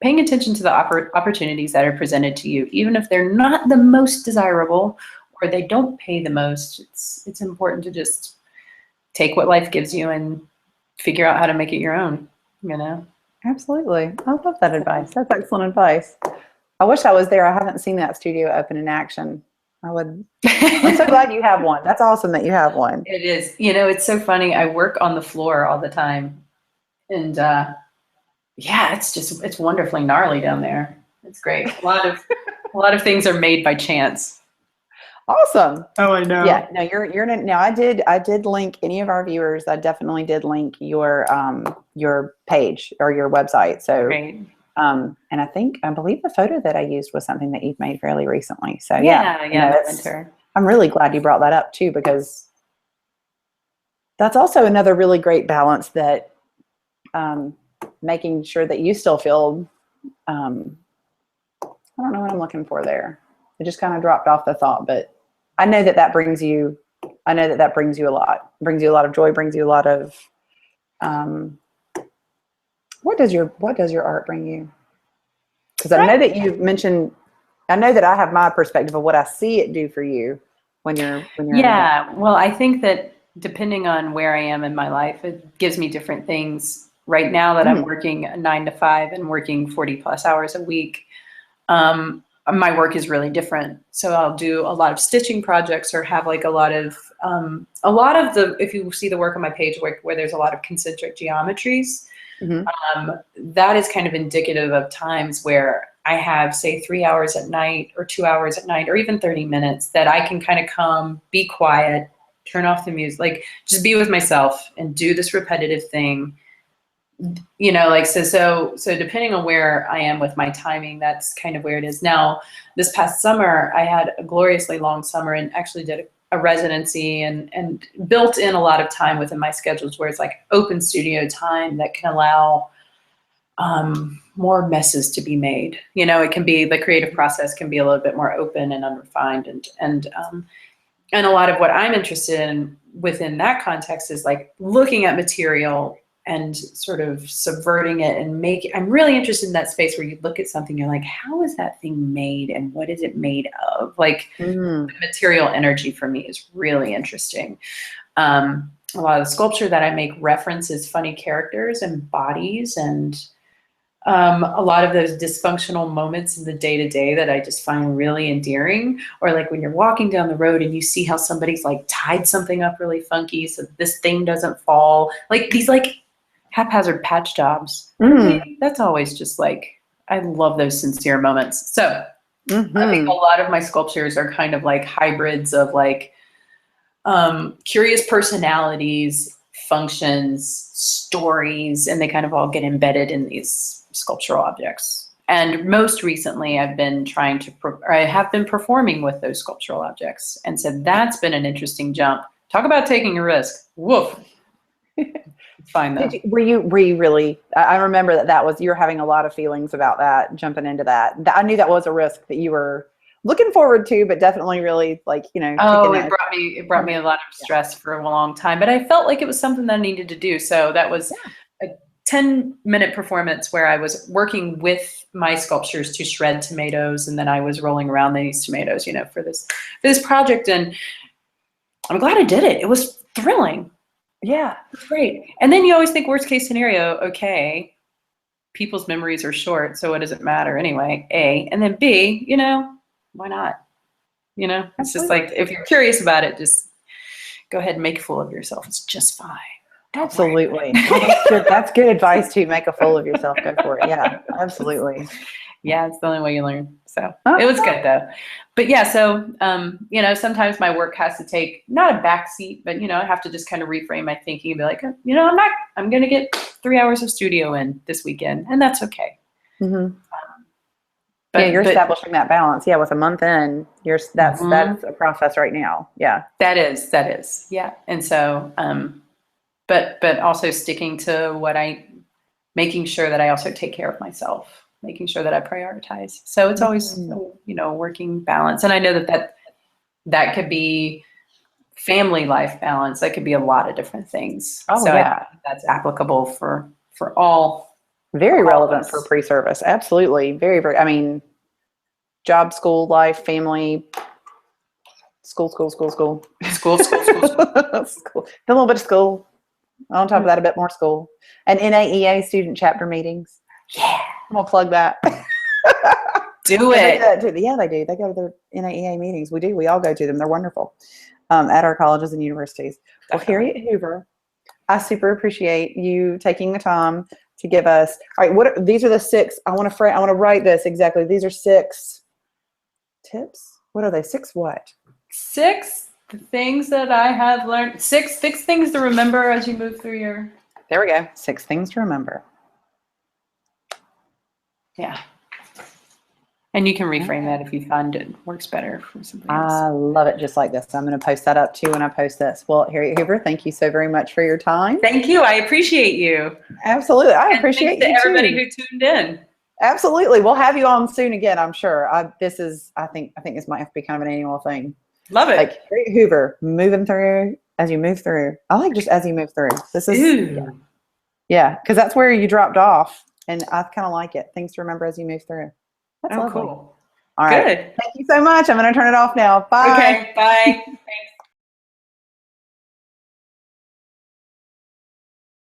A: the opportunities that are presented to you, even if they're not the most desirable or they don't pay the most. It's important to just take what life gives you and figure out how to make it your own, you know?
B: Absolutely. I love that advice. That's excellent advice. I wish I was there. I haven't seen that studio open in action. I'm so glad you have one. That's awesome that you have one.
A: It is. You know, it's so funny. I work on the floor all the time. And yeah, it's wonderfully gnarly down there. It's great. A lot of things are made by chance.
B: Awesome.
A: Oh, I know.
B: Yeah. No, you're now. I did link any of our viewers. I definitely did link your page or your website. So,
A: great.
B: And I believe the photo that I used was something that you've made fairly recently. So I'm really glad you brought that up too, because that's also another really great balance, that making sure that you still feel. I don't know what I'm looking for there. It just kind of dropped off the thought, but I know that brings you a lot. It brings you a lot of joy, brings you a lot of, what does your art bring you? Because I know that you've mentioned, I know that I have my perspective of what I see it do for you when you're.
A: Yeah. Well, I think that depending on where I am in my life, it gives me different things. Right now that I'm working 9 to 5 and working 40+ hours a week, my work is really different. So I'll do a lot of stitching projects, or have like a lot of the, if you see the work on my page where there's a lot of concentric geometries, that is kind of indicative of times where I have, say, 3 hours at night or 2 hours at night, or even 30 minutes that I can kind of come, be quiet, turn off the music, like just be with myself and do this repetitive thing. You know, like, so depending on where I am with my timing, that's kind of where it is. Now, this past summer, I had a gloriously long summer and actually did a residency and built in a lot of time within my schedules where it's like open studio time that can allow more messes to be made. You know, it can be, the creative process can be a little bit more open and unrefined, and a lot of what I'm interested in within that context is like looking at material and sort of subverting it and I'm really interested in that space where you look at something, you're like, how is that thing made and what is it made of? Like the material energy for me is really interesting. A lot of the sculpture that I make references funny characters and bodies, and a lot of those dysfunctional moments in the day-to-day that I just find really endearing. Or like when you're walking down the road and you see how somebody's like tied something up really funky so this thing doesn't fall, like these like haphazard patch jobs. That's always just like, I love those sincere moments. So I think a lot of my sculptures are kind of like hybrids of like curious personalities, functions, stories, and they kind of all get embedded in these sculptural objects. And most recently, I have been performing with those sculptural objects, and so that's been an interesting jump. Talk about taking a risk. Woof. It's fine though.
B: Were you really? I remember that was, you're having a lot of feelings about that, jumping into that. I knew that was a risk that you were looking forward to, but definitely really like, you know.
A: Oh, it brought me a lot of stress for a long time, but I felt like it was something that I needed to do. So that was a 10-minute performance where I was working with my sculptures to shred tomatoes, and then I was rolling around these tomatoes, you know, for this project, and I'm glad I did it. It was thrilling. Yeah, it's great. And then you always think worst case scenario, okay, people's memories are short, so what does it matter anyway? A, and then B, you know, why not? You know, it's just like, if you're curious about it, just go ahead and make a fool of yourself. It's just fine.
B: Absolutely. That's good advice too. Make a fool of yourself. Go for it. Yeah, absolutely.
A: Yeah, it's the only way you learn. So it was good though. But yeah, so, you know, sometimes my work has to take, not a back seat, but, you know, I have to just kind of reframe my thinking and be like, you know, I'm going to get 3 hours of studio in this weekend, and that's okay.
B: yeah, you're establishing that balance. Yeah, with a month in, that's a process right now. Yeah,
A: that is. Yeah, and so, but also sticking to making sure that I also take care of myself, making sure that I prioritize. So it's always, working balance. And I know that could be family life balance. That could be a lot of different things.
B: Oh,
A: so
B: yeah.
A: I think that's applicable for all.
B: Very relevant for pre-service. Absolutely. Very, very, I mean, job, school, life, family, school.
A: School.
B: School. A little bit of school. On top of that, a bit more school. And NAEA student chapter meetings.
A: Yeah.
B: I'm going to plug that.
A: Do it.
B: Yeah, they do. They go to their NAEA meetings. We do. We all go to them. They're wonderful at our colleges and universities. Definitely. Well, Harriet Hoover, I super appreciate you taking the time to give us. All right, these are the 6. I want to write this exactly. These are 6 tips. What are they? 6 what?
A: 6 things that I have learned. 6 things to remember as you move through your.
B: There we go. 6 things to remember.
A: Yeah. And you can reframe that if you find it works better for something else.
B: I love it just like this. I'm going to post that up too when I post this. Well, Harriet Hoover, thank you so very much for your time.
A: Thank you. I appreciate you.
B: Absolutely. I appreciate you
A: thanks to everybody who tuned in.
B: Absolutely. We'll have you on soon again, I'm sure. I think this might have to be kind of an annual thing.
A: Love it.
B: Like Harriet Hoover, moving through as you move through. I like just as you move through. This is, yeah, because that's where you dropped off. And I kind of like it. Things to remember as you move through. That's lovely.
A: Cool.
B: All right.
A: Good.
B: Thank you so much. I'm going to turn it off now. Bye.
A: Okay. Bye. Thanks.